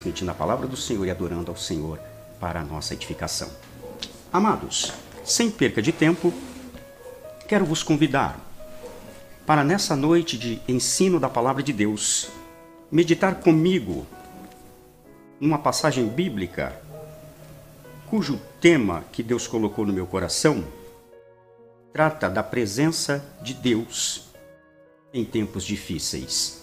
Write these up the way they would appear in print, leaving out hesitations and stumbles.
transmitindo a palavra do Senhor e adorando ao Senhor para a nossa edificação. Amados, sem perca de tempo, quero vos convidar para nessa noite de ensino da palavra de Deus, meditar comigo numa passagem bíblica cujo tema que Deus colocou no meu coração trata da presença de Deus em tempos difíceis.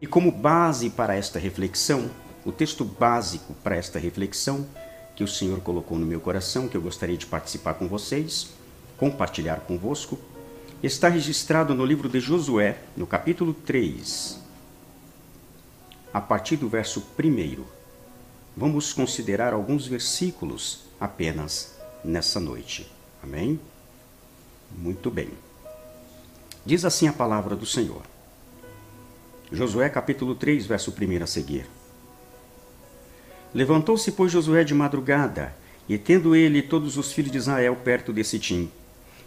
E como base para esta reflexão, o texto básico para esta reflexão que o Senhor colocou no meu coração, que eu gostaria de participar com vocês, compartilhar convosco, está registrado no livro de Josué, no capítulo 3, a partir do verso 1. Vamos considerar alguns versículos apenas nessa noite. Amém? Muito bem. Diz assim a palavra do Senhor. Josué capítulo 3, verso 1 a seguir. Levantou-se, pois, Josué de madrugada, e tendo ele todos os filhos de Israel perto de Sitim,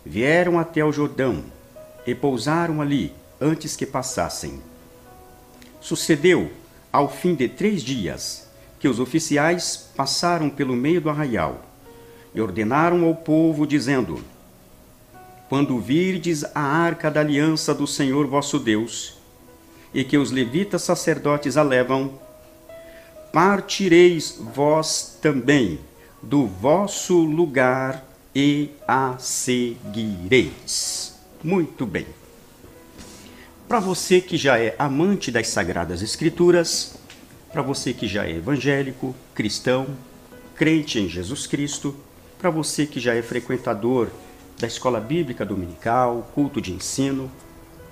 vieram até o Jordão, e pousaram ali, antes que passassem. Sucedeu, ao fim de 3 dias, que os oficiais passaram pelo meio do arraial, e ordenaram ao povo, dizendo: Quando virdes a arca da aliança do Senhor vosso Deus, e que os levitas sacerdotes a levam, partireis vós também do vosso lugar e a seguireis. Muito bem. Para você que já é amante das Sagradas Escrituras, para você que já é evangélico, cristão, crente em Jesus Cristo, para você que já é frequentador da escola bíblica dominical, culto de ensino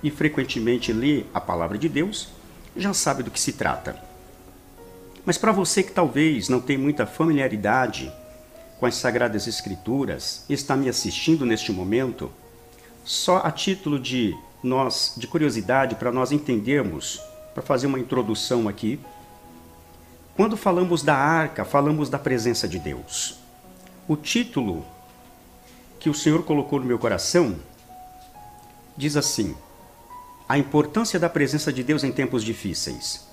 e frequentemente lê a palavra de Deus, já sabe do que se trata. Mas para você que talvez não tem muita familiaridade com as Sagradas Escrituras e está me assistindo neste momento, só a título de curiosidade para nós entendermos, para fazer uma introdução aqui, quando falamos da arca, falamos da presença de Deus. O título que o Senhor colocou no meu coração diz assim: a importância da presença de Deus em tempos difíceis.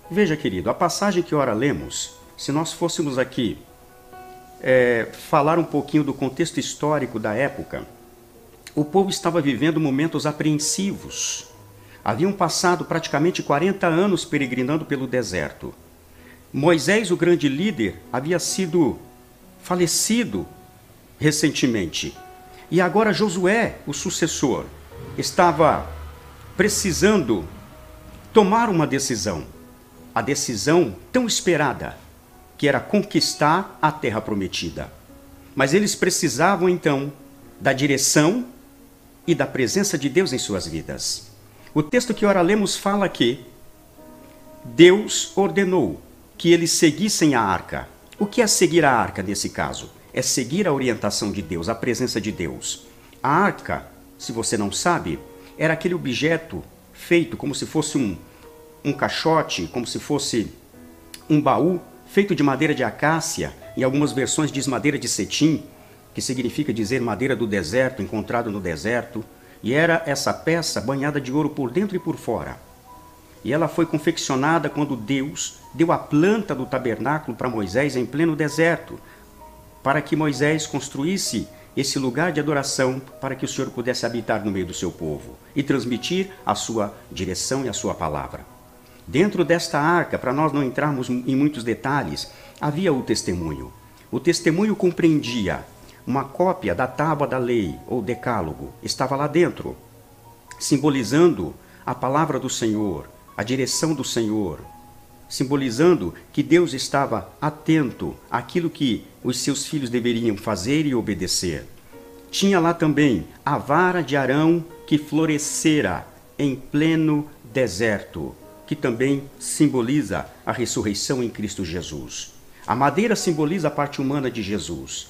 Veja, querido, a passagem que ora lemos, se nós fôssemos aqui falar um pouquinho do contexto histórico da época, o povo estava vivendo momentos apreensivos. Haviam passado praticamente 40 anos peregrinando pelo deserto. Moisés, o grande líder, havia sido falecido recentemente. E agora Josué, o sucessor, estava precisando tomar uma decisão. A decisão tão esperada, que era conquistar a terra prometida. Mas eles precisavam, então, da direção e da presença de Deus em suas vidas. O texto que ora lemos fala que Deus ordenou que eles seguissem a arca. O que é seguir a arca nesse caso? É seguir a orientação de Deus, a presença de Deus. A arca, se você não sabe, era aquele objeto feito como se fosse um caixote, como se fosse um baú, feito de madeira de acácia, em algumas versões diz madeira de cetim, que significa dizer madeira do deserto, encontrado no deserto, e era essa peça banhada de ouro por dentro e por fora. E ela foi confeccionada quando Deus deu a planta do tabernáculo para Moisés em pleno deserto, para que Moisés construísse esse lugar de adoração, para que o Senhor pudesse habitar no meio do seu povo e transmitir a sua direção e a sua palavra. Dentro desta arca, para nós não entrarmos em muitos detalhes, havia o testemunho. O testemunho compreendia uma cópia da tábua da lei, ou decálogo, estava lá dentro, simbolizando a palavra do Senhor, a direção do Senhor, simbolizando que Deus estava atento àquilo que os seus filhos deveriam fazer e obedecer. Tinha lá também a vara de Arão que florescera em pleno deserto, que também simboliza a ressurreição em Cristo Jesus. A madeira simboliza a parte humana de Jesus.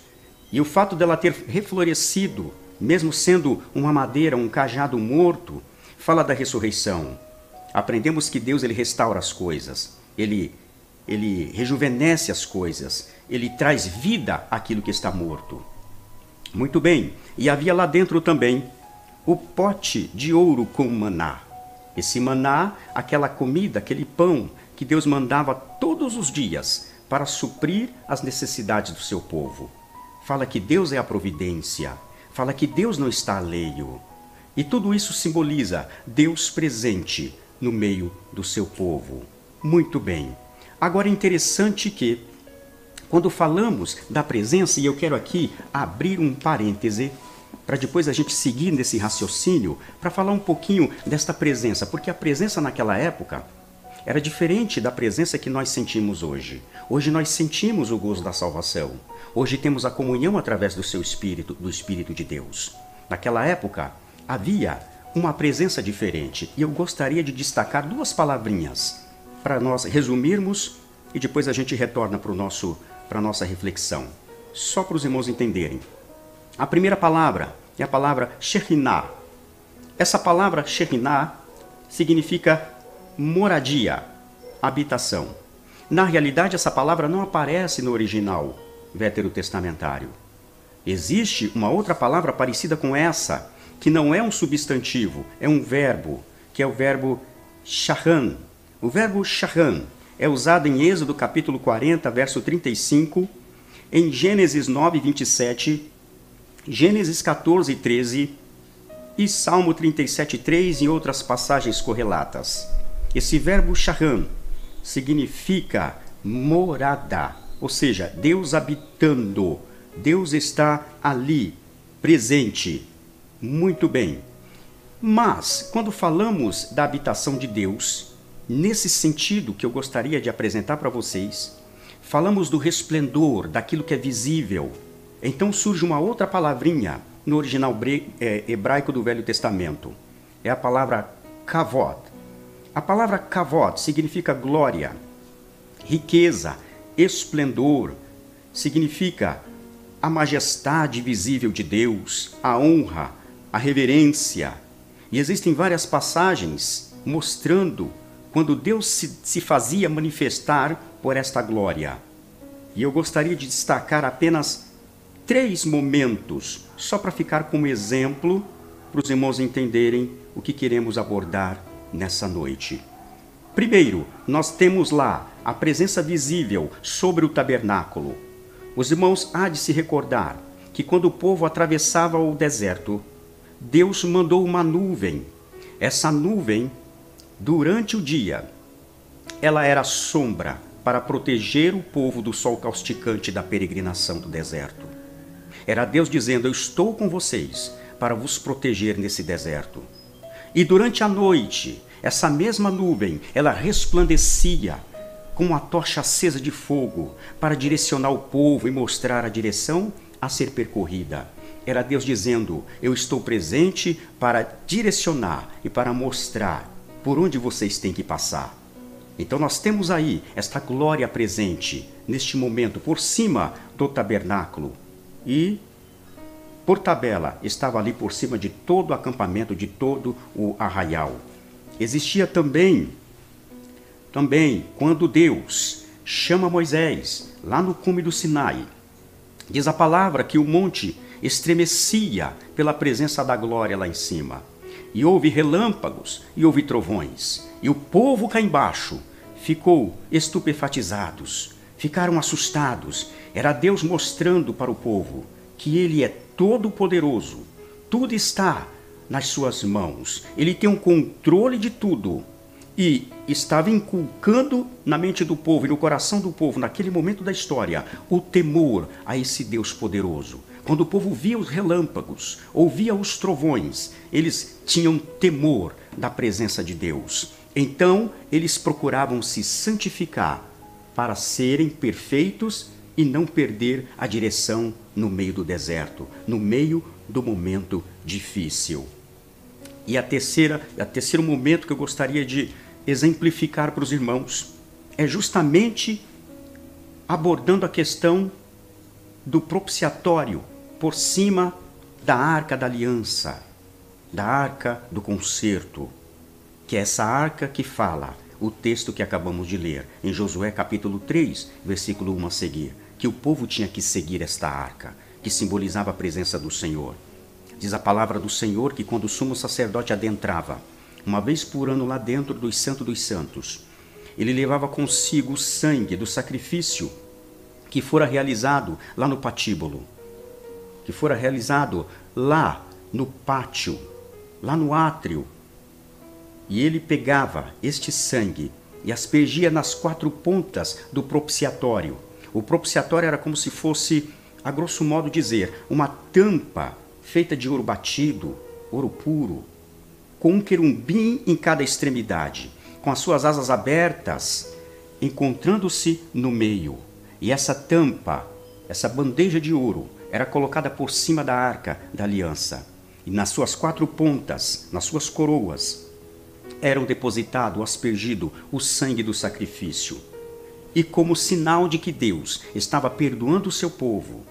E o fato dela ter reflorescido, mesmo sendo uma madeira, um cajado morto, fala da ressurreição. Aprendemos que Deus ele restaura as coisas, ele rejuvenesce as coisas, ele traz vida àquilo que está morto. Muito bem, e havia lá dentro também o pote de ouro com maná. Esse maná, aquela comida, aquele pão que Deus mandava todos os dias para suprir as necessidades do seu povo. Fala que Deus é a providência, fala que Deus não está alheio. E tudo isso simboliza Deus presente no meio do seu povo. Muito bem. Agora é interessante que, quando falamos da presença, e eu quero aqui abrir um parêntese, para depois a gente seguir nesse raciocínio, para falar um pouquinho desta presença, porque a presença naquela época era diferente da presença que nós sentimos hoje. Hoje nós sentimos o gozo da salvação. Hoje temos a comunhão através do seu Espírito, do Espírito de Deus. Naquela época havia uma presença diferente, e eu gostaria de destacar duas palavrinhas para nós resumirmos e depois a gente retorna para a nossa reflexão. Só para os irmãos entenderem. A primeira palavra é a palavra Shekhinah. Essa palavra Shekhinah significa moradia, habitação. Na realidade, essa palavra não aparece no original veterotestamentário. Existe uma outra palavra parecida com essa, que não é um substantivo, é um verbo, que é o verbo shahan. O verbo shahan é usado em Êxodo capítulo 40, verso 35, em Gênesis 9, 27, Gênesis 14, 13 e Salmo 37, 3 e outras passagens correlatas. Esse verbo shahan significa morada, ou seja, Deus habitando. Deus está ali, presente. Muito bem. Mas, quando falamos da habitação de Deus, nesse sentido que eu gostaria de apresentar para vocês, falamos do resplendor, daquilo que é visível. Então surge uma outra palavrinha no original hebraico do Velho Testamento. É a palavra kavod. A palavra kavod significa glória, riqueza, esplendor. Significa a majestade visível de Deus, a honra, a reverência. E existem várias passagens mostrando quando Deus se fazia manifestar por esta glória. E eu gostaria de destacar apenas 3 momentos, só para ficar como exemplo, para os irmãos entenderem o que queremos abordar nessa noite. Primeiro, nós temos lá a presença visível sobre o tabernáculo. Os irmãos há de se recordar que quando o povo atravessava o deserto, Deus mandou uma nuvem. Essa nuvem, durante o dia, ela era sombra para proteger o povo do sol causticante da peregrinação do deserto. Era Deus dizendo: eu estou com vocês para vos proteger nesse deserto. E durante a noite, essa mesma nuvem, ela resplandecia com uma tocha acesa de fogo para direcionar o povo e mostrar a direção a ser percorrida. Era Deus dizendo: eu estou presente para direcionar e para mostrar por onde vocês têm que passar. Então nós temos aí esta glória presente, neste momento, por cima do tabernáculo. E, por tabela, estava ali por cima de todo o acampamento, de todo o arraial. Existia também, quando Deus chama Moisés, lá no cume do Sinai, diz a palavra que o monte estremecia pela presença da glória lá em cima. E houve relâmpagos e houve trovões. E o povo cá embaixo ficou estupefatizados, ficaram assustados. Era Deus mostrando para o povo que Ele é todo-poderoso. Tudo está nas suas mãos. Ele tem um controle de tudo. E estava inculcando na mente do povo e no coração do povo, naquele momento da história, o temor a esse Deus poderoso. Quando o povo via os relâmpagos, ouvia os trovões, eles tinham temor da presença de Deus. Então, eles procuravam se santificar para serem perfeitos e não perder a direção no meio do deserto, no meio do momento difícil. E o terceiro momento que eu gostaria de exemplificar para os irmãos é justamente abordando a questão do propiciatório por cima da arca da aliança, da arca do concerto, que é essa arca que fala o texto que acabamos de ler em Josué capítulo 3, versículo 1 a seguir, que o povo tinha que seguir esta arca, que simbolizava a presença do Senhor. Diz a palavra do Senhor que quando o sumo sacerdote adentrava, uma vez por ano lá dentro dos santos, ele levava consigo o sangue do sacrifício que fora realizado lá no patíbulo, que fora realizado lá no pátio, lá no átrio. E ele pegava este sangue e aspergia nas 4 pontas do propiciatório. O propiciatório era como se fosse, a grosso modo dizer, uma tampa feita de ouro batido, ouro puro, com um querubim em cada extremidade, com as suas asas abertas, encontrando-se no meio. E essa tampa, essa bandeja de ouro, era colocada por cima da arca da aliança. E nas suas 4 pontas, nas suas coroas, eram depositado, aspergido o sangue do sacrifício. E como sinal de que Deus estava perdoando o seu povo,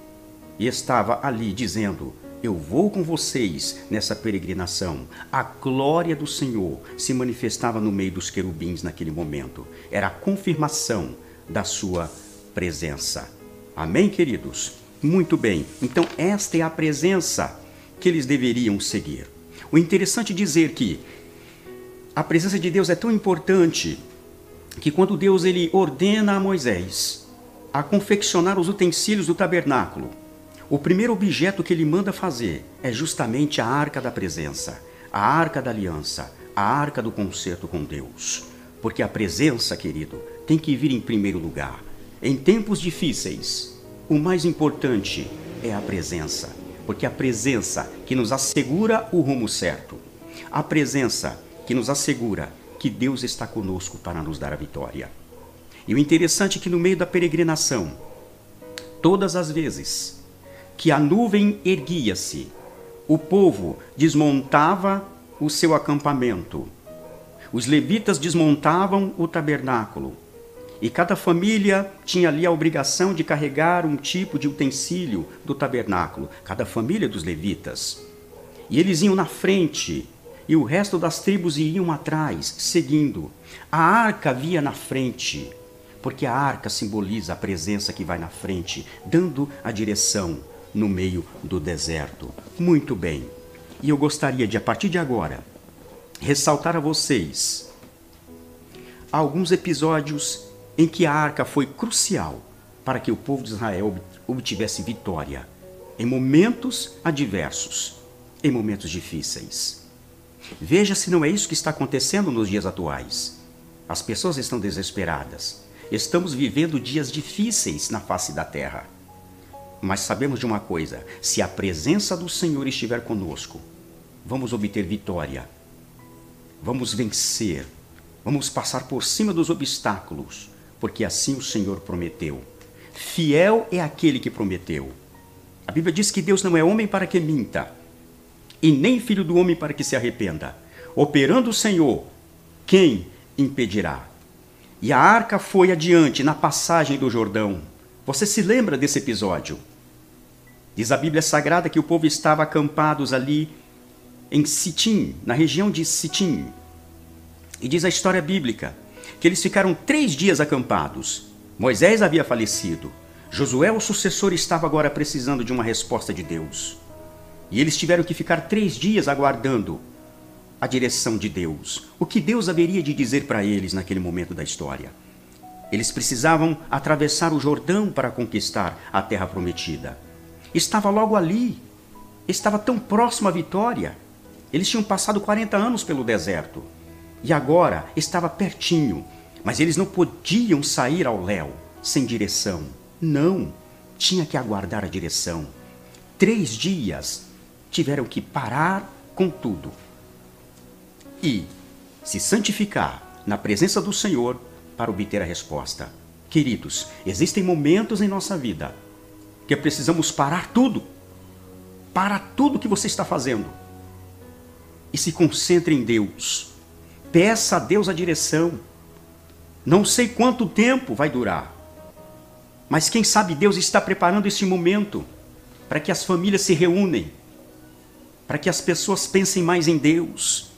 e estava ali dizendo: eu vou com vocês nessa peregrinação. A glória do Senhor se manifestava no meio dos querubins naquele momento. Era a confirmação da sua presença. Amém, queridos? Muito bem. Então, esta é a presença que eles deveriam seguir. O interessante é dizer que a presença de Deus é tão importante que quando Deus ele ordena a Moisés a confeccionar os utensílios do tabernáculo, o primeiro objeto que ele manda fazer é justamente a arca da presença, a arca da aliança, a arca do concerto com Deus. Porque a presença, querido, tem que vir em primeiro lugar. Em tempos difíceis, o mais importante é a presença, porque a presença que nos assegura o rumo certo, a presença que nos assegura que Deus está conosco para nos dar a vitória. E o interessante é que no meio da peregrinação, todas as vezes que a nuvem erguia-se, o povo desmontava o seu acampamento, os levitas desmontavam o tabernáculo, e cada família tinha ali a obrigação de carregar um tipo de utensílio do tabernáculo, cada família dos levitas. E eles iam na frente, e o resto das tribos iam atrás, seguindo. A arca via na frente, porque a arca simboliza a presença que vai na frente, dando a direção no meio do deserto. Muito bem. E eu gostaria de, a partir de agora, ressaltar a vocês alguns episódios em que a arca foi crucial para que o povo de Israel obtivesse vitória em momentos adversos, em momentos difíceis. Veja se não é isso que está acontecendo nos dias atuais. As pessoas estão desesperadas. Estamos vivendo dias difíceis na face da terra. Mas sabemos de uma coisa: se a presença do Senhor estiver conosco, vamos obter vitória. Vamos vencer. Vamos passar por cima dos obstáculos, porque assim o Senhor prometeu. Fiel é aquele que prometeu. A Bíblia diz que Deus não é homem para que minta, e nem filho do homem para que se arrependa. Operando o Senhor, quem impedirá? E a arca foi adiante na passagem do Jordão. Você se lembra desse episódio? Diz a Bíblia Sagrada que o povo estava acampados ali em Sitim, na região de Sitim. E diz a história bíblica que eles ficaram 3 dias acampados. Moisés havia falecido. Josué, o sucessor, estava agora precisando de uma resposta de Deus. E eles tiveram que ficar 3 dias aguardando a direção de Deus. O que Deus haveria de dizer para eles naquele momento da história? Eles precisavam atravessar o Jordão para conquistar a terra prometida. Estava logo ali. Estava tão próximo à vitória. Eles tinham passado 40 anos pelo deserto. E agora estava pertinho. Mas eles não podiam sair ao léu sem direção. Não. Tinha que aguardar a direção. 3 dias tiveram que parar com tudo e se santificar na presença do Senhor para obter a resposta. Queridos, existem momentos em nossa vida que precisamos parar tudo. Para tudo que você está fazendo e se concentre em Deus. Peça a Deus a direção. Não sei quanto tempo vai durar, mas quem sabe Deus está preparando esse momento para que as famílias se reúnem, para que as pessoas pensem mais em Deus,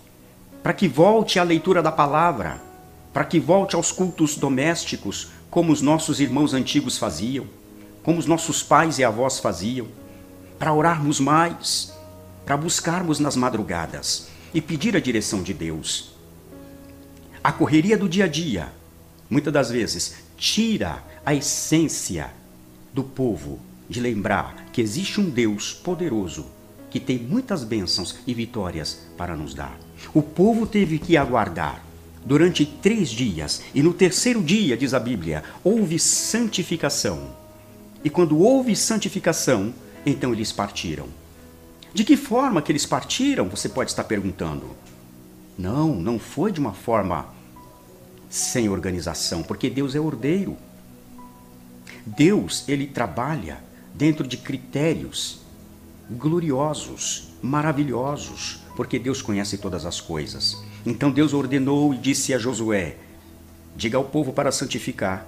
para que volte à leitura da palavra, para que volte aos cultos domésticos, como os nossos irmãos antigos faziam, como os nossos pais e avós faziam, para orarmos mais, para buscarmos nas madrugadas e pedir a direção de Deus. A correria do dia a dia muitas das vezes, tira a essência do povo de lembrar que existe um Deus poderoso que tem muitas bênçãos e vitórias para nos dar. O povo teve que aguardar durante 3 dias, e no terceiro dia, diz a Bíblia, houve santificação. E quando houve santificação, então eles partiram. De que forma que eles partiram? Você pode estar perguntando. Não foi de uma forma sem organização, porque Deus é ordeiro. Deus, ele trabalha dentro de critérios gloriosos, maravilhosos, porque Deus conhece todas as coisas. Então Deus ordenou e disse a Josué: diga ao povo para santificar.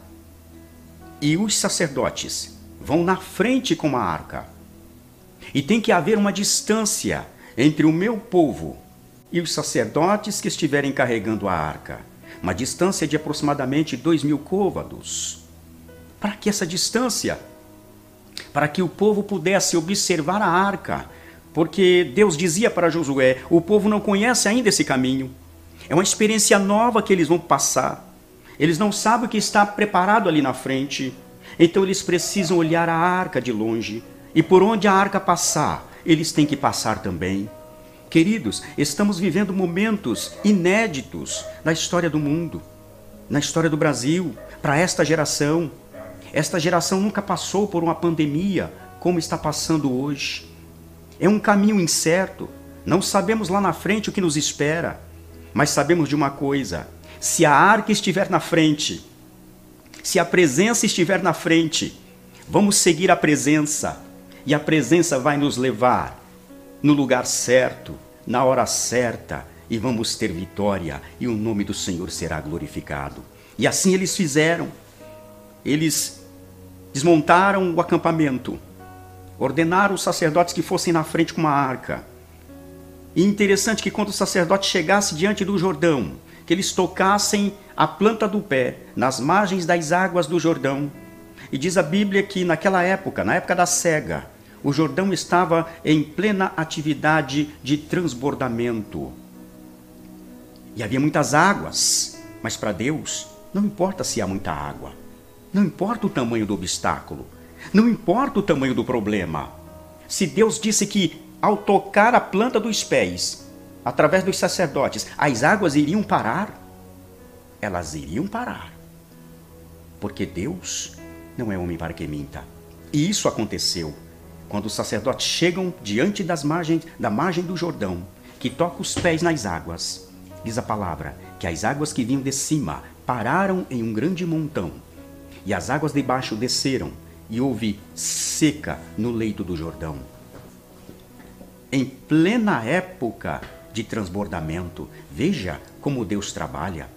E os sacerdotes vão na frente com a arca. E tem que haver uma distância entre o meu povo e os sacerdotes que estiverem carregando a arca. Uma distância de aproximadamente 2.000 côvados. Para que essa distância? Para que o povo pudesse observar a arca. Porque Deus dizia para Josué: o povo não conhece ainda esse caminho. É uma experiência nova que eles vão passar. Eles não sabem o que está preparado ali na frente. Então eles precisam olhar a arca de longe. E por onde a arca passar, eles têm que passar também. Queridos, estamos vivendo momentos inéditos na história do mundo, na história do Brasil, para esta geração. Esta geração nunca passou por uma pandemia como está passando hoje. É um caminho incerto. Não sabemos lá na frente o que nos espera. Mas sabemos de uma coisa: se a arca estiver na frente, se a presença estiver na frente, vamos seguir a presença. E a presença vai nos levar no lugar certo, na hora certa, e vamos ter vitória, e o nome do Senhor será glorificado. E assim eles fizeram. Eles desmontaram o acampamento, ordenaram os sacerdotes que fossem na frente com uma arca. E interessante que quando o sacerdote chegasse diante do Jordão, que eles tocassem a planta do pé nas margens das águas do Jordão. E diz a Bíblia que naquela época, na época da cega, o Jordão estava em plena atividade de transbordamento. E havia muitas águas, mas para Deus não importa se há muita água. Não importa o tamanho do obstáculo. Não importa o tamanho do problema. Se Deus disse que ao tocar a planta dos pés, através dos sacerdotes, as águas iriam parar, elas iriam parar. Porque Deus não é homem para que minta. E isso aconteceu quando os sacerdotes chegam diante da margem do Jordão, que toca os pés nas águas. Diz a palavra que as águas que vinham de cima pararam em um grande montão, e as águas de baixo desceram, e houve seca no leito do Jordão. Em plena época de transbordamento, veja como Deus trabalha.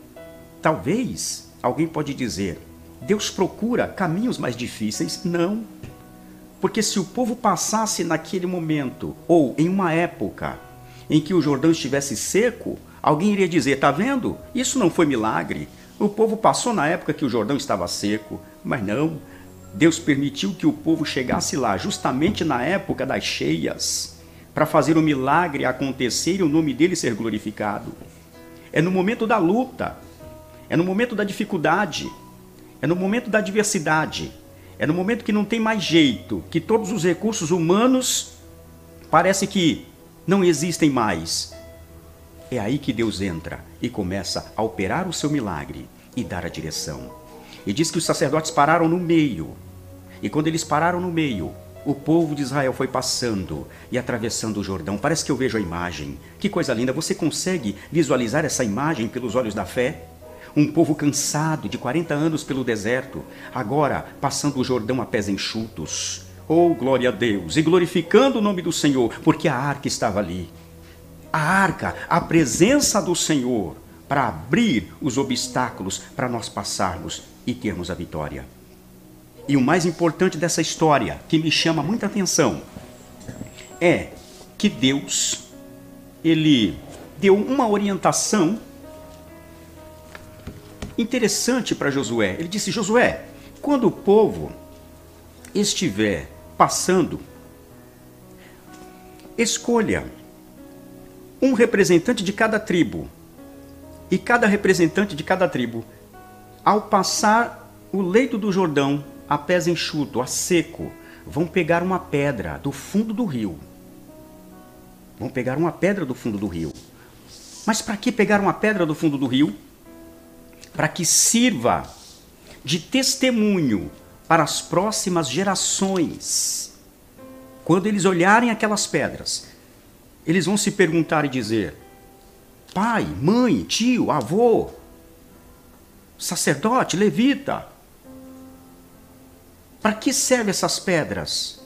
Talvez alguém pode dizer: Deus procura caminhos mais difíceis? Não. Porque se o povo passasse naquele momento, ou em uma época em que o Jordão estivesse seco, alguém iria dizer: está vendo? Isso não foi milagre. O povo passou na época que o Jordão estava seco. Mas não. Deus permitiu que o povo chegasse lá justamente na época das cheias, para fazer o milagre acontecer e o nome dele ser glorificado. É no momento da luta, é no momento da dificuldade, é no momento da adversidade, é no momento que não tem mais jeito, que todos os recursos humanos parece que não existem mais. É aí que Deus entra e começa a operar o seu milagre e dar a direção. E diz que os sacerdotes pararam no meio. E quando eles pararam no meio, o povo de Israel foi passando e atravessando o Jordão. Parece que eu vejo a imagem. Que coisa linda! Você consegue visualizar essa imagem pelos olhos da fé? Um povo cansado de 40 anos pelo deserto, agora passando o Jordão a pés enxutos. Oh, glória a Deus! E glorificando o nome do Senhor, porque a arca estava ali. A arca, a presença do Senhor, para abrir os obstáculos para nós passarmos e termos a vitória. E o mais importante dessa história, que me chama muita atenção, é que Deus, ele deu uma orientação interessante para Josué. Ele disse: Josué, quando o povo estiver passando, escolha um representante de cada tribo, e cada representante de cada tribo ao passar o leito do Jordão, a pés enxuto, a seco, vão pegar uma pedra do fundo do rio. Vão pegar uma pedra do fundo do rio. Mas para que pegar uma pedra do fundo do rio? Para que sirva de testemunho para as próximas gerações. Quando eles olharem aquelas pedras, eles vão se perguntar e dizer: pai, mãe, tio, avô, sacerdote, levita, para que servem essas pedras?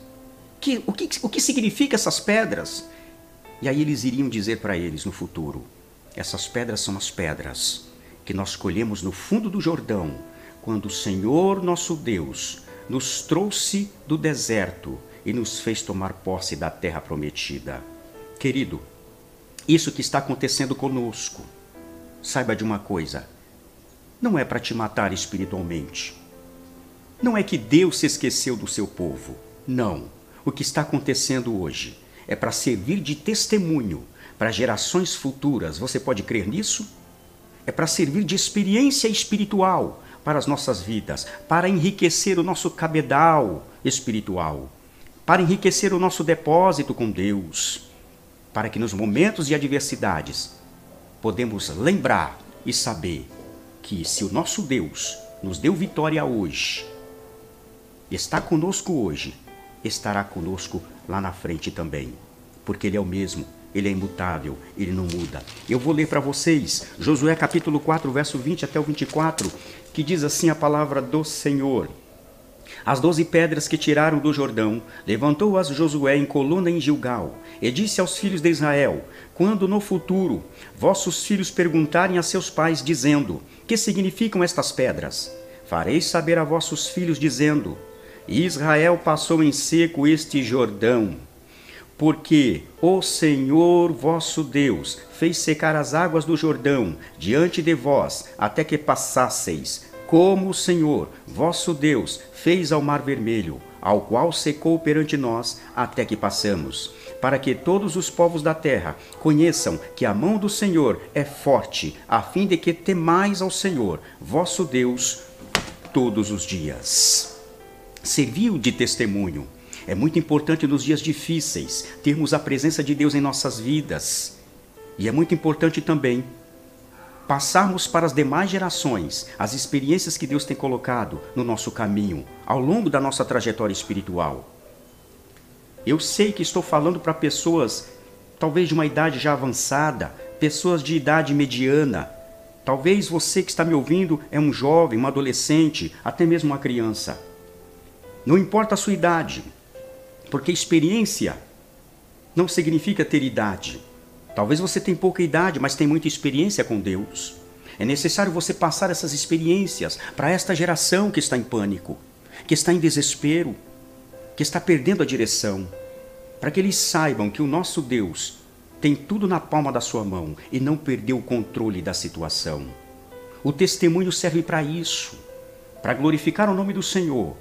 O que significa essas pedras? E aí eles iriam dizer para eles no futuro: essas pedras são as pedras que nós colhemos no fundo do Jordão, quando o Senhor nosso Deus nos trouxe do deserto e nos fez tomar posse da terra prometida. Querido, isso que está acontecendo conosco, saiba de uma coisa: não é para te matar espiritualmente. Não é que Deus se esqueceu do seu povo. Não. O que está acontecendo hoje é para servir de testemunho para gerações futuras. Você pode crer nisso? É para servir de experiência espiritual para as nossas vidas, para enriquecer o nosso cabedal espiritual, para enriquecer o nosso depósito com Deus, para que nos momentos de adversidades podemos lembrar e saber que se o nosso Deus nos deu vitória hoje, está conosco hoje, estará conosco lá na frente também, porque Ele é o mesmo, Ele é imutável, Ele não muda. Eu vou ler para vocês Josué capítulo 4, verso 20 até o 24, que diz assim a palavra do Senhor. As 12 pedras que tiraram do Jordão, levantou-as Josué em coluna em Gilgal, e disse aos filhos de Israel: quando no futuro vossos filhos perguntarem a seus pais, dizendo: que significam estas pedras? Fareis saber a vossos filhos, dizendo: Israel passou em seco este Jordão, porque o Senhor vosso Deus fez secar as águas do Jordão diante de vós, até que passasseis, como o Senhor vosso Deus fez ao Mar Vermelho, ao qual secou perante nós, até que passamos, para que todos os povos da terra conheçam que a mão do Senhor é forte, a fim de que temais ao Senhor vosso Deus todos os dias. Serviu de testemunho. É muito importante nos dias difíceis termos a presença de Deus em nossas vidas. E é muito importante também passarmos para as demais gerações as experiências que Deus tem colocado no nosso caminho, ao longo da nossa trajetória espiritual. Eu sei que estou falando para pessoas, talvez de uma idade já avançada, pessoas de idade mediana. Talvez você que está me ouvindo é um jovem, um adolescente, até mesmo uma criança. Não importa a sua idade, porque experiência não significa ter idade. Talvez você tenha pouca idade, mas tem muita experiência com Deus. É necessário você passar essas experiências para esta geração que está em pânico, que está em desespero, que está perdendo a direção, para que eles saibam que o nosso Deus tem tudo na palma da sua mão e não perdeu o controle da situação. O testemunho serve para isso, para glorificar o nome do Senhor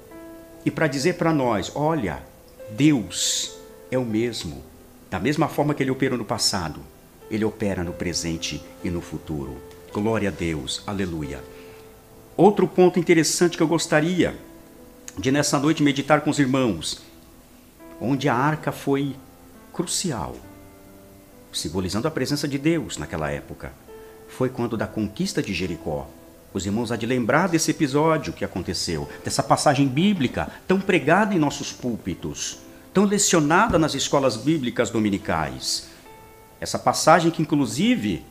e para dizer para nós: olha, Deus é o mesmo. Da mesma forma que Ele operou no passado, Ele opera no presente e no futuro. Glória a Deus, aleluia. Outro ponto interessante que eu gostaria de nessa noite meditar com os irmãos, onde a arca foi crucial, simbolizando a presença de Deus naquela época, foi quando da conquista de Jericó. Os irmãos há de lembrar desse episódio que aconteceu, dessa passagem bíblica tão pregada em nossos púlpitos, tão lecionada nas escolas bíblicas dominicais. Essa passagem que, inclusive,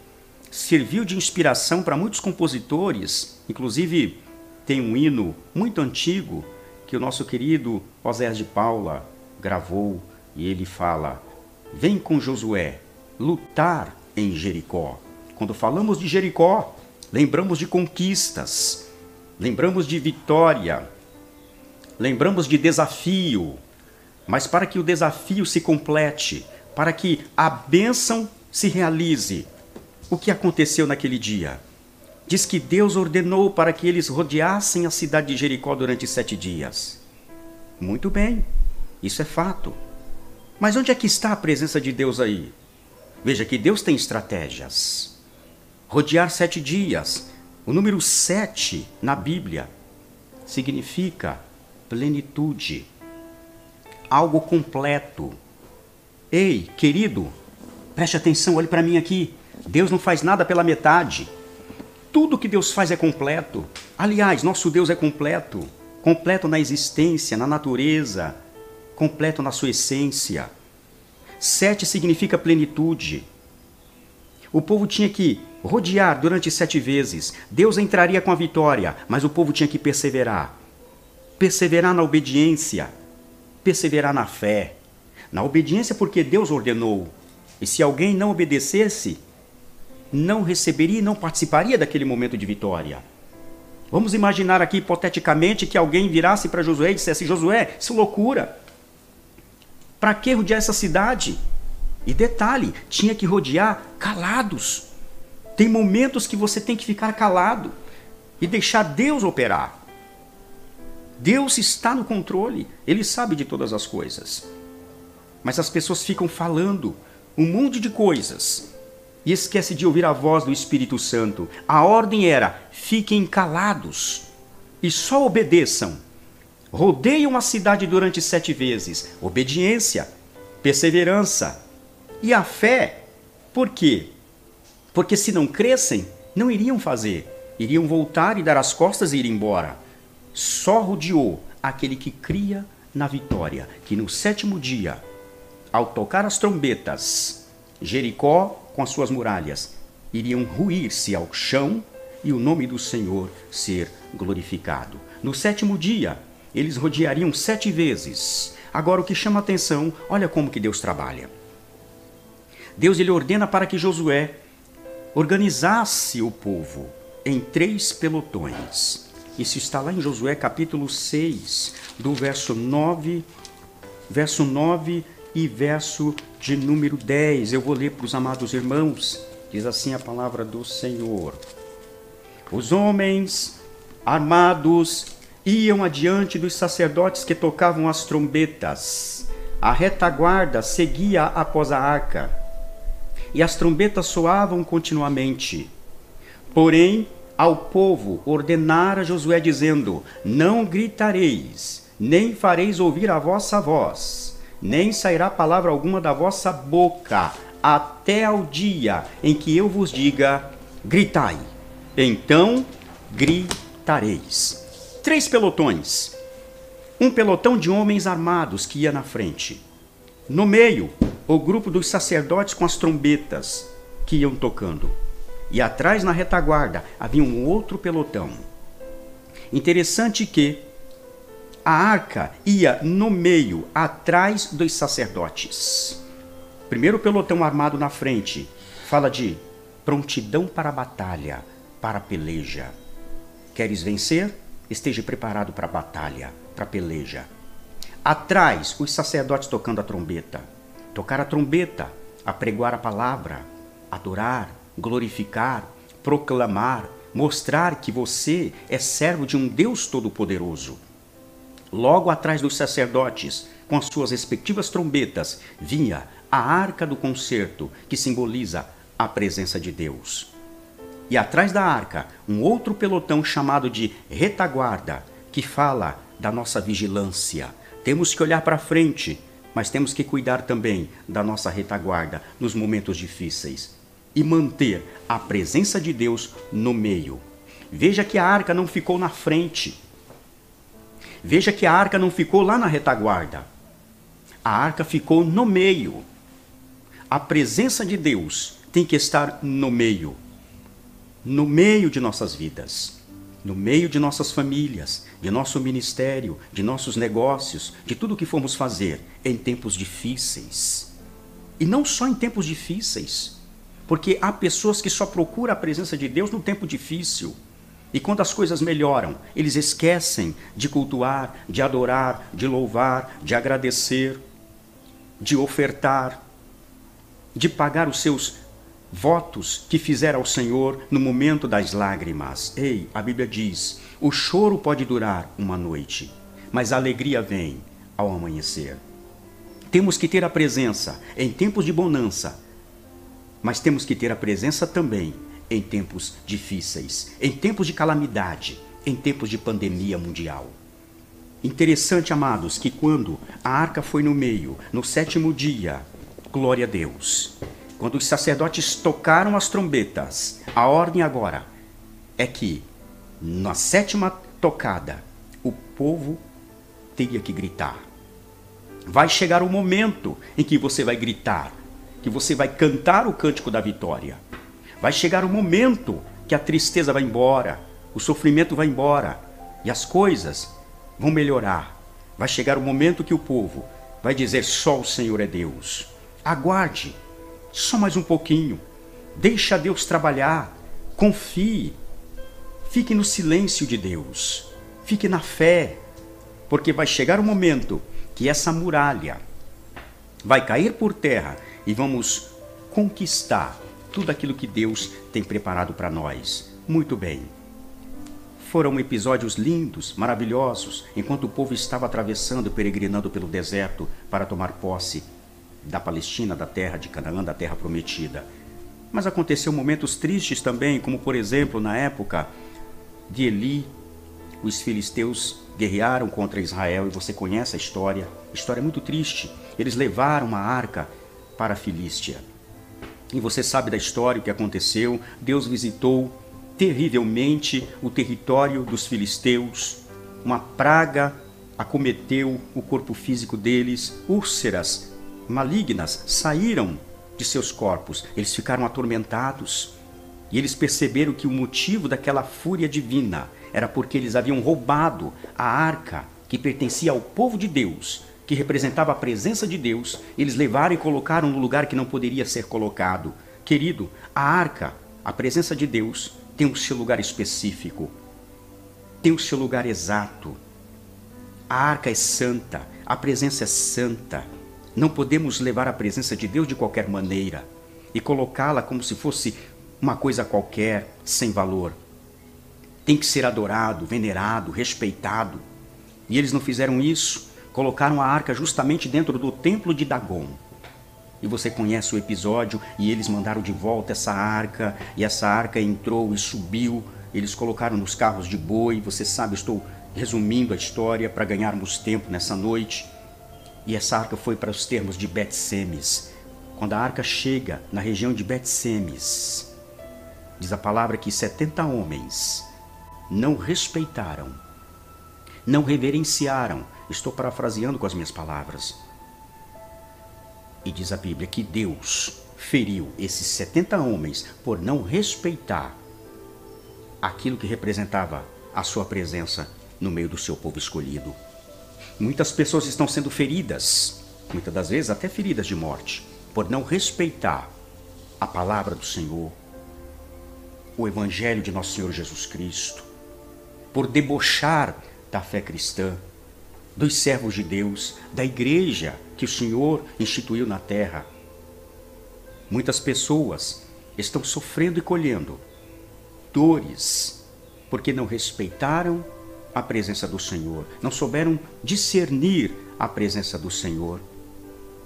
serviu de inspiração para muitos compositores. Inclusive, tem um hino muito antigo que o nosso querido Oséias de Paula gravou, e ele fala: vem com Josué lutar em Jericó. Quando falamos de Jericó, lembramos de conquistas, lembramos de vitória, lembramos de desafio. Mas para que o desafio se complete, para que a bênção se realize, o que aconteceu naquele dia? Diz que Deus ordenou para que eles rodeassem a cidade de Jericó durante 7 dias. Muito bem, isso é fato. Mas onde é que está a presença de Deus aí? Veja que Deus tem estratégias. Rodear 7 dias O número 7 na Bíblia significa plenitude, algo completo. Ei, querido, preste atenção, olhe para mim aqui. Deus não faz nada pela metade. Tudo que Deus faz é completo. Aliás, nosso Deus é completo. Completo na existência, na natureza, completo na sua essência. 7 significa plenitude. O povo tinha que rodear durante 7 vezes. Deus entraria com a vitória, mas o povo tinha que perseverar. Perseverar na obediência, perseverar na fé. Na obediência porque Deus ordenou. E se alguém não obedecesse, não receberia e não participaria daquele momento de vitória. Vamos imaginar aqui hipoteticamente que alguém virasse para Josué e dissesse: Josué, isso é loucura. Para que rodear essa cidade? E detalhe, tinha que rodear calados. Tem momentos que você tem que ficar calado e deixar Deus operar. Deus está no controle, Ele sabe de todas as coisas. Mas as pessoas ficam falando um monte de coisas e esquece de ouvir a voz do Espírito Santo. A ordem era: fiquem calados e só obedeçam. Rodeiam a cidade durante 7 vezes. Obediência, perseverança e a fé. Por quê? Porque se não crescem, não iriam fazer. Iriam voltar e dar as costas e ir embora. Só rodeou aquele que cria na vitória, que no 7º dia, ao tocar as trombetas, Jericó com as suas muralhas iriam ruir-se ao chão e o nome do Senhor ser glorificado. No 7º dia, eles rodeariam 7 vezes. Agora o que chama a atenção, olha como que Deus trabalha. Deus ele ordena para que Josué organizasse o povo em 3 pelotões. Isso está lá em Josué capítulo 6, do verso 9 e verso de número 10. Eu vou ler para os amados irmãos. Diz assim a palavra do Senhor: os homens armados iam adiante dos sacerdotes que tocavam as trombetas. A retaguarda seguia após a arca, e as trombetas soavam continuamente. Porém, ao povo ordenara Josué, dizendo: não gritareis, nem fareis ouvir a vossa voz, nem sairá palavra alguma da vossa boca, até ao dia em que eu vos diga: gritai. Então gritareis. 3 pelotões. Um pelotão de homens armados que ia na frente. No meio, o grupo dos sacerdotes com as trombetas que iam tocando. E atrás, na retaguarda, havia um outro pelotão. Interessante que a arca ia no meio, atrás dos sacerdotes. Primeiro pelotão armado na frente fala de prontidão para a batalha, para a peleja. Queres vencer? Esteja preparado para a batalha, para a peleja. Atrás, os sacerdotes tocando a trombeta. Tocar a trombeta, apregoar a palavra, adorar, glorificar, proclamar, mostrar que você é servo de um Deus Todo-Poderoso. Logo atrás dos sacerdotes, com as suas respectivas trombetas, vinha a arca do concerto, que simboliza a presença de Deus. E atrás da arca, um outro pelotão chamado de retaguarda, que fala da nossa vigilância. Temos que olhar para frente, mas temos que cuidar também da nossa retaguarda nos momentos difíceis e manter a presença de Deus no meio. Veja que a arca não ficou na frente. Veja que a arca não ficou lá na retaguarda. A arca ficou no meio. A presença de Deus tem que estar no meio de nossas vidas, no meio de nossas famílias, de nosso ministério, de nossos negócios, de tudo o que formos fazer em tempos difíceis. E não só em tempos difíceis, porque há pessoas que só procuram a presença de Deus no tempo difícil. E quando as coisas melhoram, eles esquecem de cultuar, de adorar, de louvar, de agradecer, de ofertar, de pagar os seus votos que fizeram ao Senhor no momento das lágrimas. Ei, a Bíblia diz: o choro pode durar uma noite, mas a alegria vem ao amanhecer. Temos que ter a presença em tempos de bonança, mas temos que ter a presença também em tempos difíceis, em tempos de calamidade, em tempos de pandemia mundial. Interessante, amados, que quando a arca foi no meio, no 7º dia, glória a Deus, quando os sacerdotes tocaram as trombetas, a ordem agora é que na 7ª tocada o povo teria que gritar. Vai chegar o momento em que você vai gritar, que você vai cantar o cântico da vitória. Vai chegar o momento que a tristeza vai embora, o sofrimento vai embora e as coisas vão melhorar. Vai chegar o momento que o povo vai dizer: só o Senhor é Deus. Aguarde, só mais um pouquinho. Deixa Deus trabalhar. Confie. Fique no silêncio de Deus. Fique na fé. Porque vai chegar o momento que essa muralha vai cair por terra e vamos conquistar tudo aquilo que Deus tem preparado para nós. Muito bem. Foram episódios lindos, maravilhosos, enquanto o povo estava atravessando e peregrinando pelo deserto para tomar posse da Palestina, da terra de Canaã, da terra prometida. Mas aconteceu momentos tristes também, como por exemplo, na época de Eli, os filisteus guerrearam contra Israel, e você conhece a história é muito triste. Eles levaram a arca para a Filístia. E você sabe da história, o que aconteceu. Deus visitou terrivelmente o território dos filisteus. Uma praga acometeu o corpo físico deles. Úlceras malignas saíram de seus corpos. Eles ficaram atormentados. E eles perceberam que o motivo daquela fúria divina era porque eles haviam roubado a arca que pertencia ao povo de Deus, que representava a presença de Deus. Eles levaram e colocaram no lugar que não poderia ser colocado. Querido, a arca, a presença de Deus, tem o seu lugar específico, tem o seu lugar exato. A arca é santa, a presença é santa. Não podemos levar a presença de Deus de qualquer maneira e colocá-la como se fosse uma coisa qualquer, sem valor. Tem que ser adorado, venerado, respeitado. E eles não fizeram isso. Colocaram a arca justamente dentro do templo de Dagon. E você conhece o episódio, e eles mandaram de volta essa arca, e essa arca entrou e subiu. Eles colocaram nos carros de boi. Você sabe, eu estou resumindo a história para ganharmos tempo nessa noite. E essa arca foi para os termos de Bet-Semes. Quando a arca chega na região de Bet-Semes, diz a palavra que 70 homens não respeitaram, não reverenciaram. Estou parafraseando com as minhas palavras. E diz a Bíblia que Deus feriu esses 70 homens por não respeitar aquilo que representava a sua presença no meio do seu povo escolhido. Muitas pessoas estão sendo feridas, muitas das vezes até feridas de morte, por não respeitar a palavra do Senhor, o Evangelho de nosso Senhor Jesus Cristo, por debochar da fé cristã, dos servos de Deus, da igreja que o Senhor instituiu na terra. Muitas pessoas estão sofrendo e colhendo dores porque não respeitaram a presença do Senhor, não souberam discernir a presença do Senhor.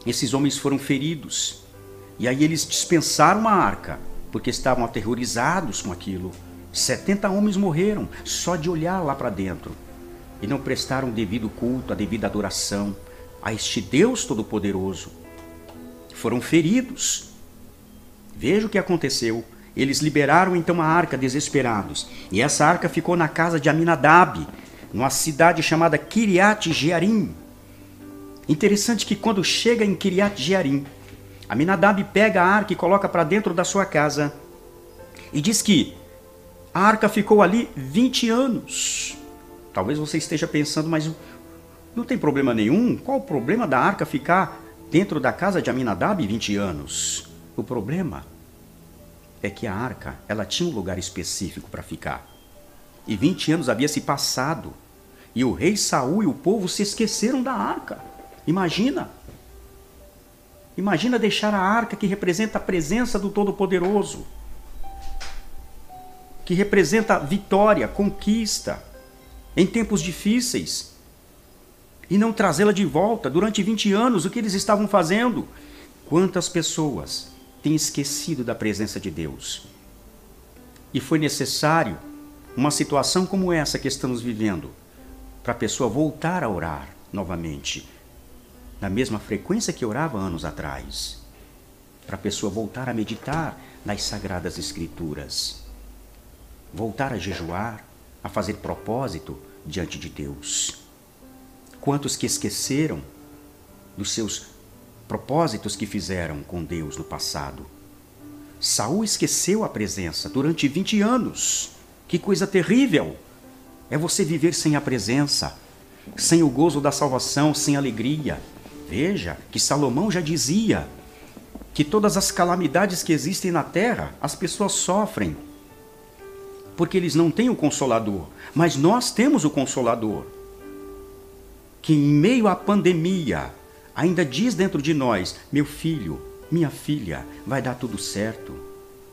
Esses homens foram feridos e aí eles dispensaram a arca porque estavam aterrorizados com aquilo. 70 homens morreram só de olhar lá para dentro e não prestaram o devido culto, a devida adoração a este Deus Todo-Poderoso. Foram feridos. Veja o que aconteceu. Eles liberaram então a arca desesperados, e essa arca ficou na casa de Aminadab, numa cidade chamada Kiriat Jearim. Interessante que quando chega em Kiriat Jearim, Aminadab pega a arca e coloca para dentro da sua casa. E diz que a arca ficou ali 20 anos. Talvez você esteja pensando, mas não tem problema nenhum. Qual o problema da arca ficar dentro da casa de Aminadab 20 anos? O problema é que a arca, ela tinha um lugar específico para ficar. E 20 anos havia se passado. E o rei Saul e o povo se esqueceram da arca. Imagina. Imagina deixar a arca que representa a presença do Todo-Poderoso, que representa vitória, conquista, em tempos difíceis, e não trazê-la de volta. Durante 20 anos, o que eles estavam fazendo? Quantas pessoas têm esquecido da presença de Deus? E foi necessário uma situação como essa que estamos vivendo para a pessoa voltar a orar novamente, na mesma frequência que orava anos atrás, para a pessoa voltar a meditar nas Sagradas Escrituras, voltar a jejuar, a fazer propósito diante de Deus. Quantos que esqueceram dos seus propósitos que fizeram com Deus no passado? Saul esqueceu a presença durante 20 anos. Que coisa terrível é você viver sem a presença, sem o gozo da salvação, sem alegria. Veja que Salomão já dizia que todas as calamidades que existem na terra, as pessoas sofrem, porque eles não têm o Consolador. Mas nós temos o Consolador, que em meio à pandemia ainda diz dentro de nós: meu filho, minha filha, vai dar tudo certo.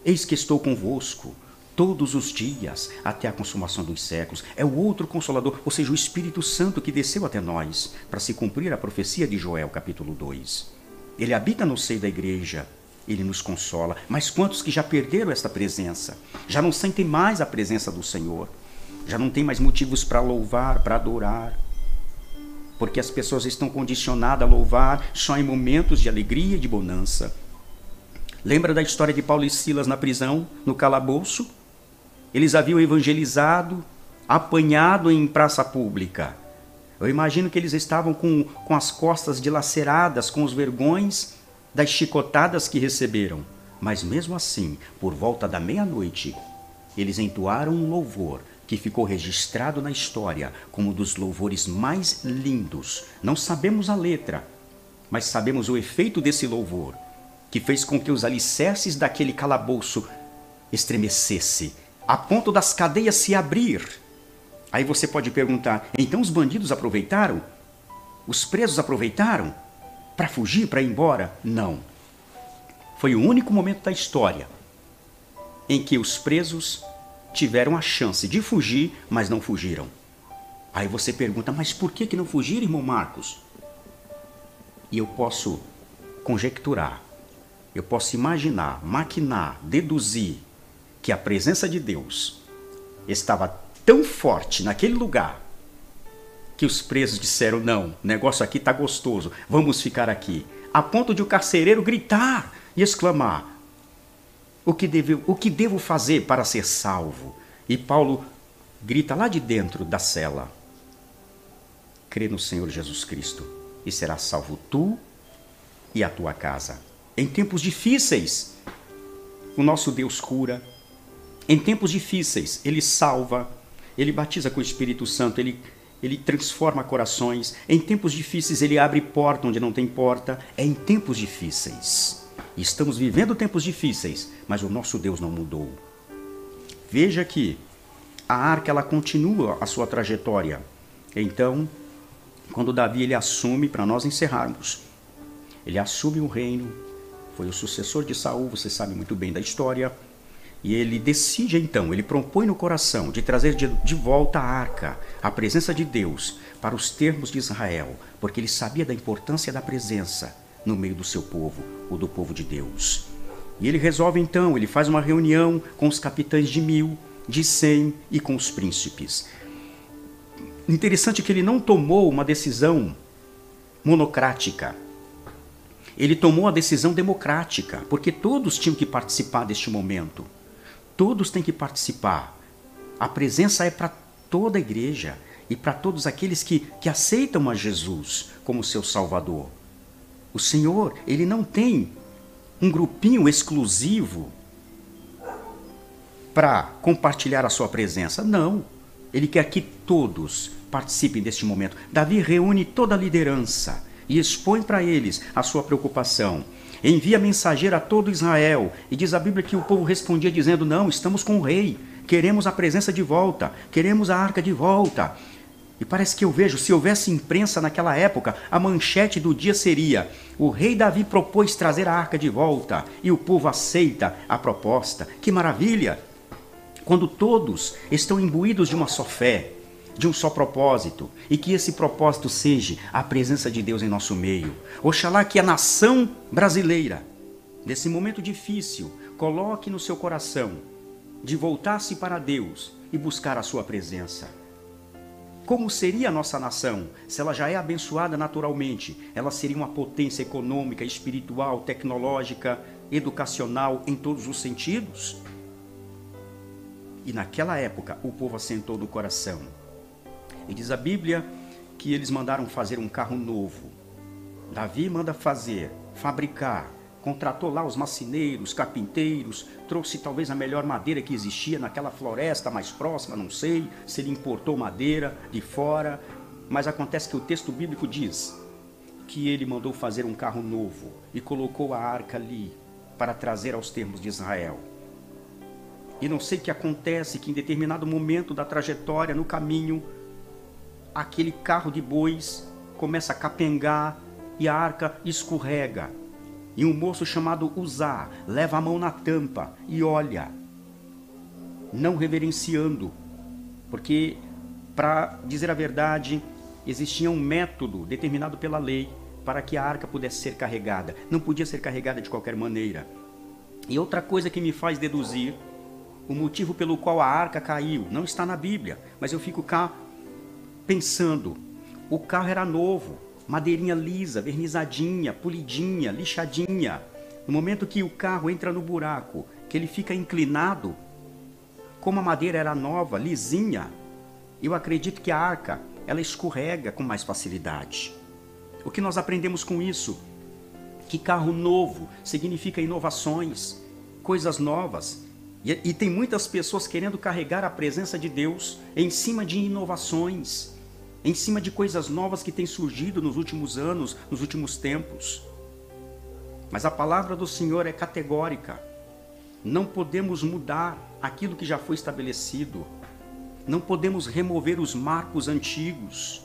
Eis que estou convosco todos os dias, até a consumação dos séculos. É o outro Consolador, ou seja, o Espírito Santo que desceu até nós, para se cumprir a profecia de Joel, capítulo 2. Ele habita no seio da igreja, ele nos consola. Mas quantos que já perderam esta presença? Já não sentem mais a presença do Senhor? Já não tem mais motivos para louvar, para adorar? Porque as pessoas estão condicionadas a louvar só em momentos de alegria e de bonança. Lembra da história de Paulo e Silas na prisão, no calabouço? Eles haviam evangelizado, apanhado em praça pública. Eu imagino que eles estavam com as costas dilaceradas, com os vergões das chicotadas que receberam. Mas mesmo assim, por volta da meia-noite, eles entoaram um louvor que ficou registrado na história como um dos louvores mais lindos. Não sabemos a letra, mas sabemos o efeito desse louvor, que fez com que os alicerces daquele calabouço estremecessem, a ponto das cadeias se abrir. Aí você pode perguntar: então os bandidos aproveitaram? Os presos aproveitaram para fugir, para ir embora? Não. Foi o único momento da história em que os presos tiveram a chance de fugir, mas não fugiram. Aí você pergunta: mas por que não fugiram, irmão Marcos? E eu posso conjecturar, eu posso imaginar, maquinar, deduzir que a presença de Deus estava tão forte naquele lugar que os presos disseram: não, o negócio aqui está gostoso, vamos ficar aqui. A ponto de o carcereiro gritar e exclamar: o que devo fazer para ser salvo? E Paulo grita lá de dentro da cela: crê no Senhor Jesus Cristo e serás salvo tu e a tua casa. Em tempos difíceis, o nosso Deus cura. Em tempos difíceis, Ele salva, Ele batiza com o Espírito Santo, Ele transforma corações. Em tempos difíceis, Ele abre porta onde não tem porta. É em tempos difíceis. Estamos vivendo tempos difíceis, mas o nosso Deus não mudou. Veja que a arca, ela continua a sua trajetória. Então, quando Davi ele assume, para nós encerrarmos, ele assume o reino, foi o sucessor de Saul, você sabe muito bem da história, e ele decide então, ele propõe no coração de trazer de volta a arca, a presença de Deus, para os termos de Israel, porque ele sabia da importância da presença no meio do seu povo, ou do povo de Deus. E ele resolve então, ele faz uma reunião com os capitães de 1000, de 100 e com os príncipes. Interessante que ele não tomou uma decisão monocrática. Ele tomou a decisão democrática, porque todos tinham que participar deste momento. Todos têm que participar. A presença é para toda a igreja e para todos aqueles que aceitam a Jesus como seu Salvador. O Senhor, Ele não tem um grupinho exclusivo para compartilhar a sua presença. Não. Ele quer que todos participem deste momento. Davi reúne toda a liderança e expõe para eles a sua preocupação. Envia mensageiro a todo Israel. E diz a Bíblia que o povo respondia dizendo: não, estamos com o rei. Queremos a presença de volta. Queremos a arca de volta. E parece que eu vejo, se houvesse imprensa naquela época, a manchete do dia seria: o rei Davi propôs trazer a arca de volta. E o povo aceita a proposta. Que maravilha! Quando todos estão imbuídos de uma só fé, de um só propósito, e que esse propósito seja a presença de Deus em nosso meio. Oxalá que a nação brasileira, nesse momento difícil, coloque no seu coração de voltar-se para Deus e buscar a sua presença. Como seria a nossa nação se ela já é abençoada naturalmente? Ela seria uma potência econômica, espiritual, tecnológica, educacional, em todos os sentidos? E naquela época o povo assentou no coração. E diz a Bíblia que eles mandaram fazer um carro novo. Davi manda fabricar, contratou lá os marceneiros, carpinteiros, trouxe talvez a melhor madeira que existia naquela floresta mais próxima, não sei se ele importou madeira de fora, mas acontece que o texto bíblico diz que ele mandou fazer um carro novo e colocou a arca ali para trazer aos termos de Israel. E não sei o que acontece, que em determinado momento da trajetória, no caminho, aquele carro de bois começa a capengar e a arca escorrega. E um moço chamado Uzá leva a mão na tampa e olha, não reverenciando, porque, para dizer a verdade, existia um método determinado pela lei para que a arca pudesse ser carregada. Não podia ser carregada de qualquer maneira. E outra coisa que me faz deduzir o motivo pelo qual a arca caiu, não está na Bíblia, mas eu fico cá pensando, o carro era novo, madeirinha lisa, vernizadinha, polidinha, lixadinha. No momento que o carro entra no buraco, que ele fica inclinado, como a madeira era nova, lisinha, eu acredito que a arca, ela escorrega com mais facilidade. O que nós aprendemos com isso? Que carro novo significa inovações, coisas novas. E tem muitas pessoas querendo carregar a presença de Deus em cima de inovações, em cima de coisas novas que têm surgido nos últimos anos, nos últimos tempos. Mas a palavra do Senhor é categórica. Não podemos mudar aquilo que já foi estabelecido. Não podemos remover os marcos antigos.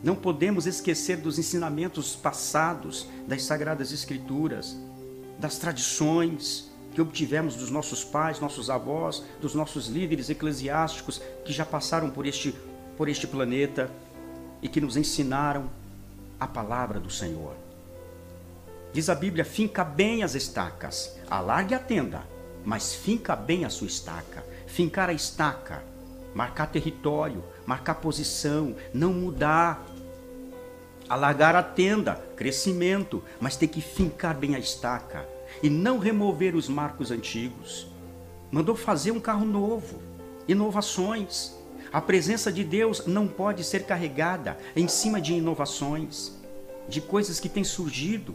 Não podemos esquecer dos ensinamentos passados, das Sagradas Escrituras, das tradições que obtivemos dos nossos pais, nossos avós, dos nossos líderes eclesiásticos que já passaram por este planeta e que nos ensinaram a palavra do Senhor. Diz a Bíblia, finca bem as estacas, alargue a tenda, mas finca bem a sua estaca. Fincar a estaca, marcar território, marcar posição, não mudar. Alargar a tenda, crescimento, mas tem que fincar bem a estaca e não remover os marcos antigos. Mandou fazer um carro novo, inovações. A presença de Deus não pode ser carregada em cima de inovações, de coisas que têm surgido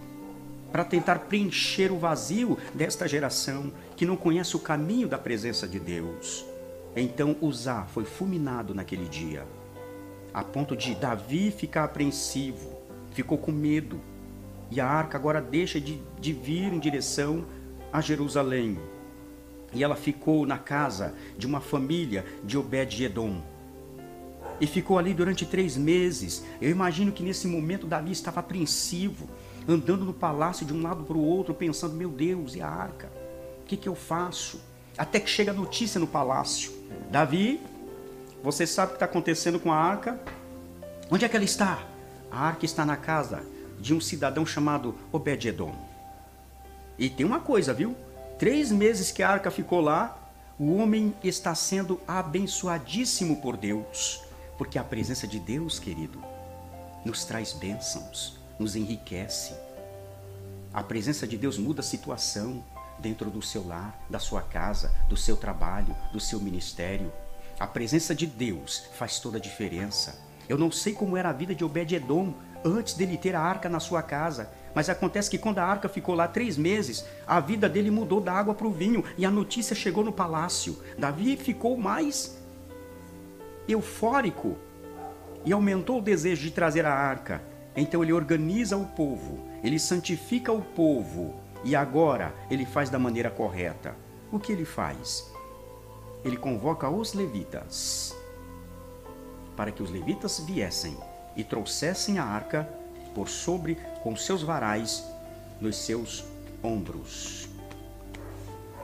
para tentar preencher o vazio desta geração que não conhece o caminho da presença de Deus. Então Uzá foi fulminado naquele dia, a ponto de Davi ficar apreensivo, ficou com medo, e a arca agora deixa de vir em direção a Jerusalém. E ela ficou na casa de uma família de Obed-Edom. E ficou ali durante 3 meses. Eu imagino que nesse momento Davi estava apreensivo, andando no palácio de um lado para o outro, pensando, meu Deus, e a arca? O que eu faço? Até que chega a notícia no palácio. Davi, você sabe o que está acontecendo com a arca? Onde é que ela está? A arca está na casa de um cidadão chamado Obed-Edom. E tem uma coisa, viu? 3 meses que a arca ficou lá, o homem está sendo abençoadíssimo por Deus. Porque a presença de Deus, querido, nos traz bênçãos, nos enriquece. A presença de Deus muda a situação dentro do seu lar, da sua casa, do seu trabalho, do seu ministério. A presença de Deus faz toda a diferença. Eu não sei como era a vida de Obed-Edom antes dele ter a arca na sua casa, mas acontece que quando a arca ficou lá 3 meses, a vida dele mudou da água para o vinho e a notícia chegou no palácio. Davi ficou mais eufórico e aumentou o desejo de trazer a arca. Então ele organiza o povo, ele santifica o povo e agora ele faz da maneira correta. O que ele faz? Ele convoca os levitas para que os levitas viessem e trouxessem a arca por sobre com seus varais nos seus ombros.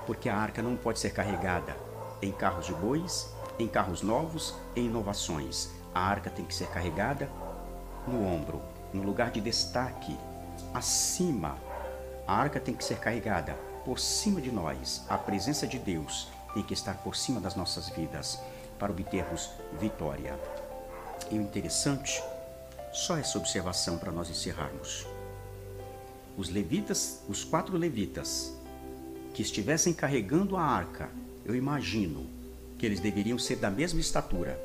Porque a arca não pode ser carregada em carros de bois, em carros novos, em inovações. A arca tem que ser carregada no ombro, no lugar de destaque, acima. A arca tem que ser carregada por cima de nós. A presença de Deus tem que estar por cima das nossas vidas para obtermos vitória. E o interessante, só essa observação para nós encerrarmos. Os levitas, os 4 levitas que estivessem carregando a arca, eu imagino que eles deveriam ser da mesma estatura,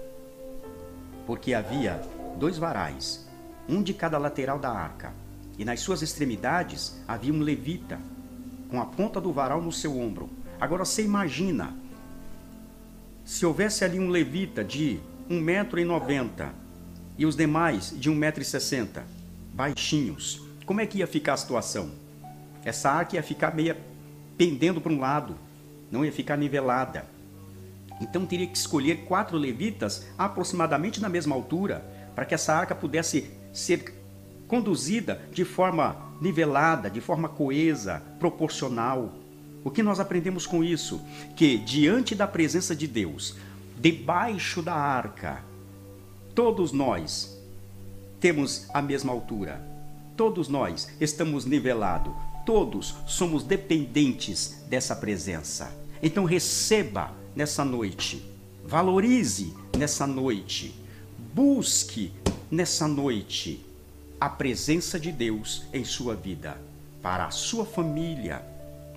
porque havia 2 varais, um de cada lateral da arca, e nas suas extremidades havia um levita, com a ponta do varal no seu ombro. Agora você imagina, se houvesse ali um levita de 1,90 m e os demais de 1,60 m, baixinhos, como é que ia ficar a situação? Essa arca ia ficar meio pendendo para um lado, não ia ficar nivelada. Então teria que escolher 4 levitas aproximadamente na mesma altura, para que essa arca pudesse ser conduzida de forma nivelada, de forma coesa, proporcional. O que nós aprendemos com isso? Que diante da presença de Deus, debaixo da arca, todos nós temos a mesma altura. Todos nós estamos nivelados. Todos somos dependentes dessa presença. Então receba nessa noite, valorize nessa noite, busque nessa noite a presença de Deus em sua vida, para a sua família,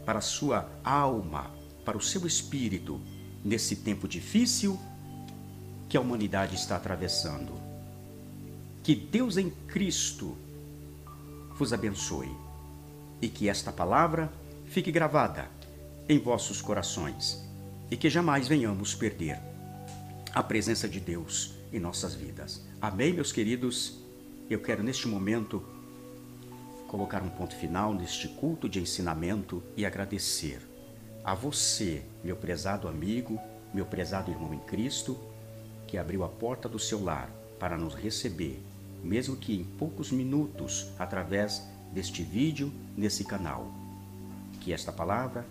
para a sua alma, para o seu espírito, nesse tempo difícil que a humanidade está atravessando. Que Deus em Cristo vos abençoe e que esta palavra fique gravada em vossos corações e que jamais venhamos perder a presença de Deus em nossas vidas. Amém, meus queridos? Eu quero neste momento colocar um ponto final neste culto de ensinamento e agradecer a você, meu prezado amigo, meu prezado irmão em Cristo, que abriu a porta do seu lar para nos receber, mesmo que em poucos minutos, através deste vídeo, nesse canal. Que esta palavra